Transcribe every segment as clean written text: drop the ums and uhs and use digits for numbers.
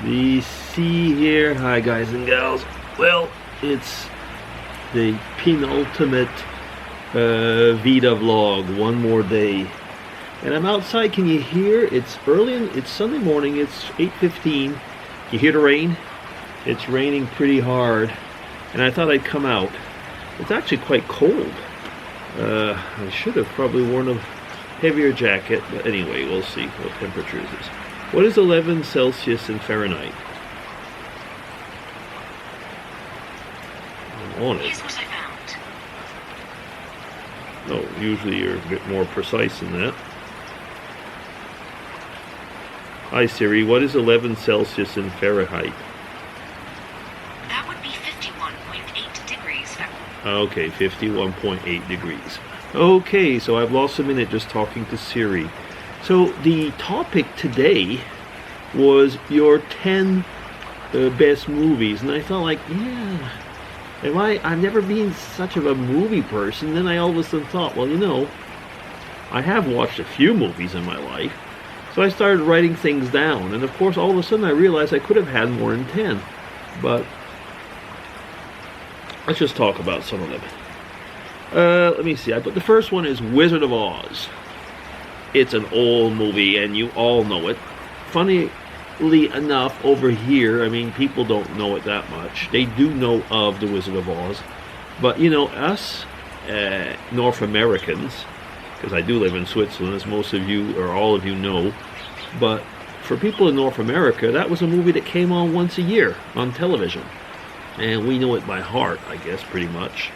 The C here. Hi guys and gals. Well, it's the penultimate Veda vlog. One more day. And I'm outside. Can you hear? It's early. It's Sunday morning. It's 8:15. You hear the rain? It's raining pretty hard. And I thought I'd come out. It's actually quite cold. I should have probably worn a heavier jacket. But anyway, we'll see what temperature is this. What is 11 Celsius in Fahrenheit? I'm on it. Here's what I found. No, usually you're a bit more precise than that. Hi Siri, what is 11 Celsius in Fahrenheit? That would be 51.8 degrees Fahrenheit. Okay, 51.8 degrees. Okay, so I've lost a minute just talking to Siri. So the topic today was your 10 best movies, and I felt like, yeah, I've never been such of a movie person. Then I all of a sudden thought, well, you know, I have watched a few movies in my life, so I started writing things down, and of course all of a sudden I realized I could have had more than 10, but let's just talk about some of them. Let me see, the first one is Wizard of Oz. It's an old movie, and you all know it. Funnily enough, over here, I mean, people don't know it that much. They do know of The Wizard of Oz. But, you know, us North Americans, because I do live in Switzerland, as most of you, or all of you know, but for people in North America, that was a movie that came on once a year on television. And we know it by heart, I guess, pretty much.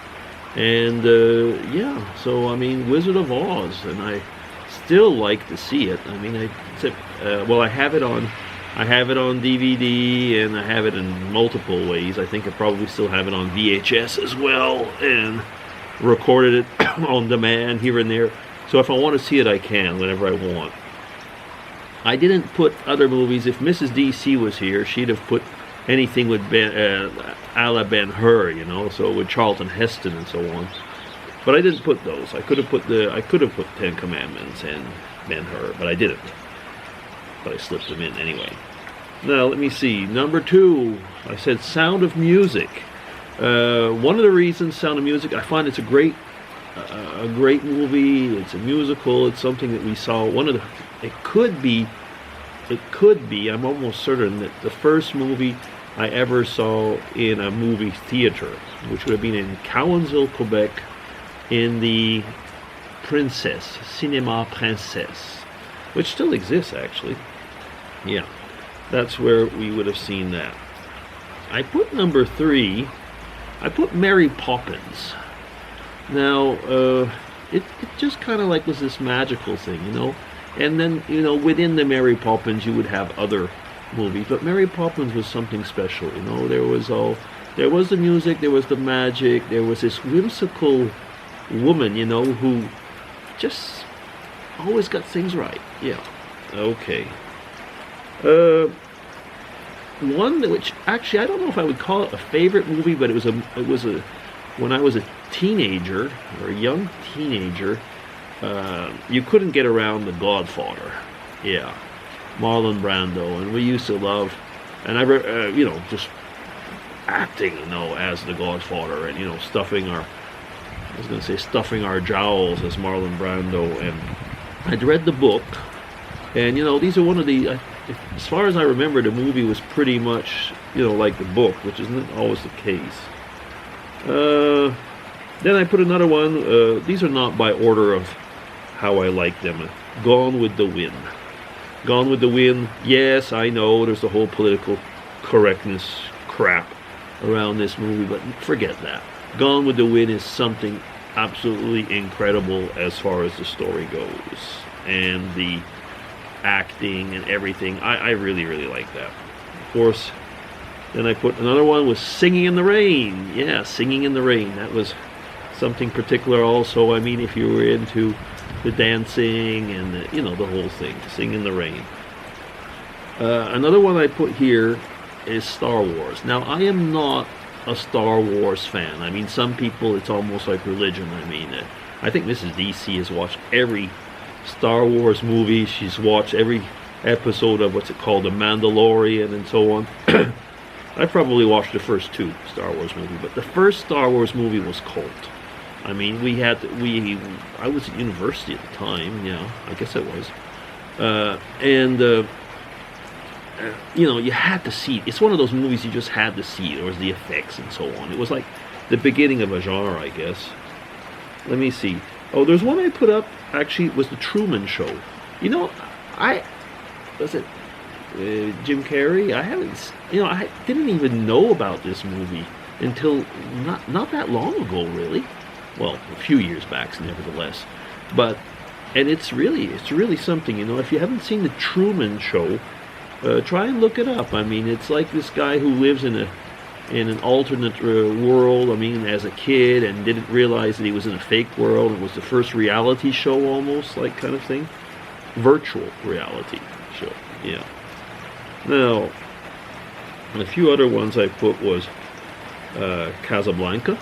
And, yeah, so, I mean, Wizard of Oz, and I still like to see it. I mean, I have it on DVD, and I have it in multiple ways. I think I probably still have it on VHS as well, and recorded it on demand here and there. So if I want to see it, I can whenever I want. I didn't put other movies. If Mrs. DC was here, she'd have put anything with a la Ben-Hur, you know, so with Charlton Heston and so on. But I didn't put those. I could have put Ten Commandments and Ben-Hur, but I didn't. But I slipped them in anyway. Now let me see. Number 2, I said Sound of Music. One of the reasons Sound of Music, I find it's a great movie. It's a musical. It's something that we saw. It could be. I'm almost certain that the first movie I ever saw in a movie theater, which would have been in Cowansville, Quebec, in the Cinema Princesse, which still exists actually. Yeah, that's where we would have seen that. I put number 3, I put Mary Poppins. Now, it just kind of like was this magical thing, you know. And then, you know, within the Mary Poppins, you would have other movies, but Mary Poppins was something special, you know. There was the music, there was the magic, there was this whimsical woman, you know, who just always got things right. Yeah. Okay. One which actually I don't know if I would call it a favorite movie, but it was when I was a teenager or a young teenager, you couldn't get around The Godfather. Yeah. Marlon Brando, and we used to love, and you know, just acting, you know, as The Godfather, and, you know, stuffing our jowls as Marlon Brando. And I'd read the book, and, you know, these are one of the, as far as I remember, the movie was pretty much, you know, like the book, which isn't always the case. Then I put another one. These are not by order of how I like them. Gone with the Wind. Gone with the Wind. Yes, I know there's the whole political correctness crap around this movie, but forget that. Gone with the Wind is something absolutely incredible as far as the story goes, and the acting and everything. I really, really like that. Of course, then I put another one was Singing in the Rain. Yeah, Singing in the Rain. That was something particular also. I mean, if you were into the dancing and the, you know, the whole thing, Sing in the Rain. Another one I put here is Star Wars. Now, I am not a Star Wars fan. I mean, some people, it's almost like religion. I mean, I think Mrs. DC has watched every Star Wars movie. She's watched every episode of what's it called, The Mandalorian, and so on. I probably watched the first 2 Star Wars movies, but the first Star Wars movie was cult. I mean, I was at university at the time, yeah, I guess I was. You had to see it. It's one of those movies you just had to see. There was the effects and so on. It was like the beginning of a genre, I guess. Let me see. Oh, there's one I put up, actually, it was the Truman Show. Was it Jim Carrey? I didn't even know about this movie until not that long ago, really. Well, a few years back, nevertheless. And it's really something, if you haven't seen the Truman Show, try and look it up. I mean, it's like this guy who lives in an alternate world, as a kid, and didn't realize that he was in a fake world. It was the first reality show, almost, like, kind of thing. Virtual reality show, yeah. Now, a few other ones I put was Casablanca.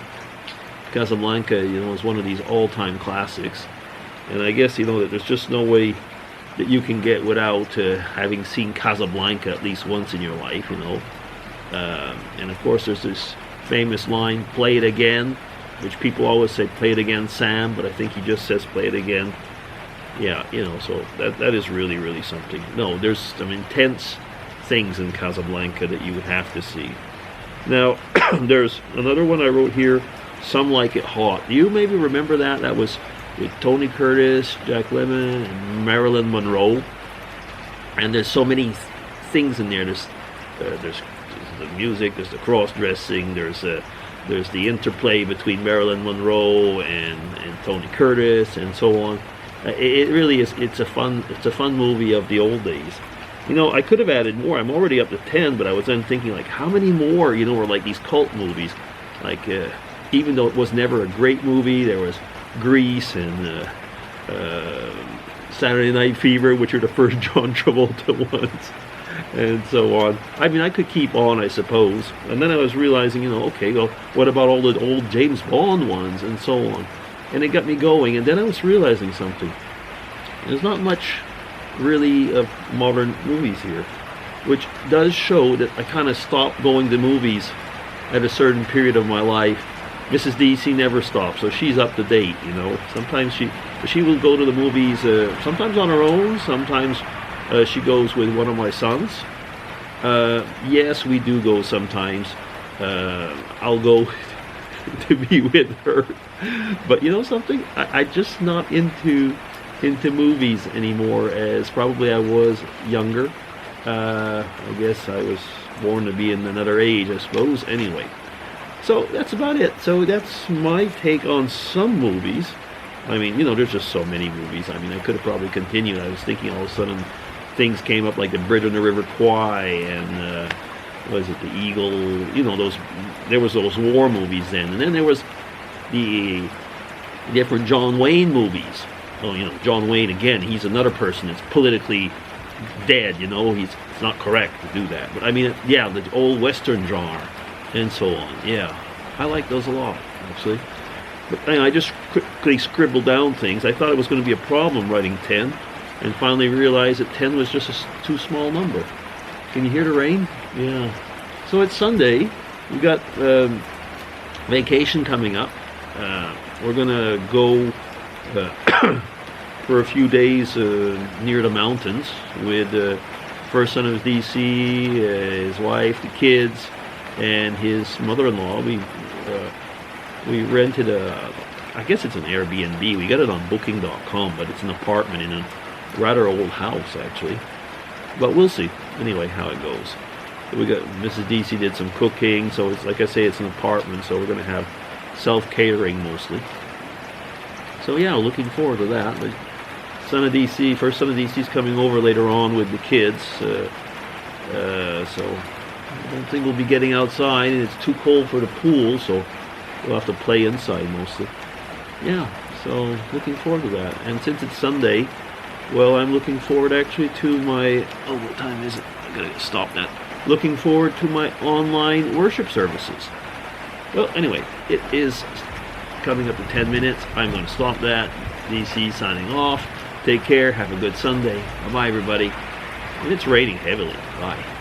Casablanca, is one of these all-time classics. And I guess, that there's just no way that you can get without having seen Casablanca at least once in your life, And of course, there's this famous line, "Play it again," which people always say, "Play it again, Sam," but I think he just says, "Play it again." Yeah, so that is really, really something. No, there's some intense things in Casablanca that you would have to see. Now, there's another one I wrote here, "Some Like It Hot." Do you maybe remember that? That was with Tony Curtis, Jack Lemmon, and Marilyn Monroe. And there's so many things in there. There's the music, there's the cross-dressing, there's the interplay between Marilyn Monroe and Tony Curtis, and so on. It really is. It's a fun movie of the old days. I could have added more. I'm already up to 10, but I was then thinking, like, how many more, were like these cult movies. Like, even though it was never a great movie, there was Grease and Saturday Night Fever, which are the first John Travolta ones, and so on. I could keep on, I suppose. And then I was realizing, okay, well, what about all the old James Bond ones, and so on. And it got me going, and then I was realizing something. There's not much, really, of modern movies here, which does show that I kind of stopped going to movies at a certain period of my life. Mrs. DC never stops, so she's up to date, Sometimes she will go to the movies, sometimes on her own, sometimes she goes with one of my sons. Yes, we do go sometimes. I'll go to be with her. But something? I'm just not into movies anymore as probably I was younger. I guess I was born to be in another age, I suppose. Anyway. So that's about it. So that's my take on some movies. There's just so many movies. I could have probably continued. I was thinking all of a sudden things came up like The Bridge on the River Kwai and was it The Eagle? There was those war movies then. And then there was the different John Wayne movies. Oh, John Wayne, again, he's another person that's politically dead, It's not correct to do that. But the old Western genre. And so on, yeah. I like those a lot, actually. But I just quickly scribbled down things. I thought it was going to be a problem writing 10, and finally realized that 10 was just a too small number. Can you hear the rain? Yeah. So it's Sunday. We got vacation coming up. We're going to go for a few days near the mountains with first son of DC, his wife, the kids, and his mother-in-law. We rented I guess it's an Airbnb. We got it on booking.com, but it's an apartment in a rather old house, actually. But we'll see, anyway, how it goes. We got Mrs. DC did some cooking, so it's like I say, it's an apartment, so we're going to have self-catering mostly. So yeah, looking forward to that. But first son of DC's coming over later on with the kids, so I don't think we'll be getting outside, and it's too cold for the pool, so we'll have to play inside mostly. Yeah, so looking forward to that. And since it's Sunday, well, I'm looking forward actually to my, what time is it? I gotta stop that. Looking forward to my online worship services. Well, anyway, it is coming up to 10 minutes. I'm going to stop that. DC signing off. Take care. Have a good Sunday. Bye-bye, everybody. And it's raining heavily. Bye.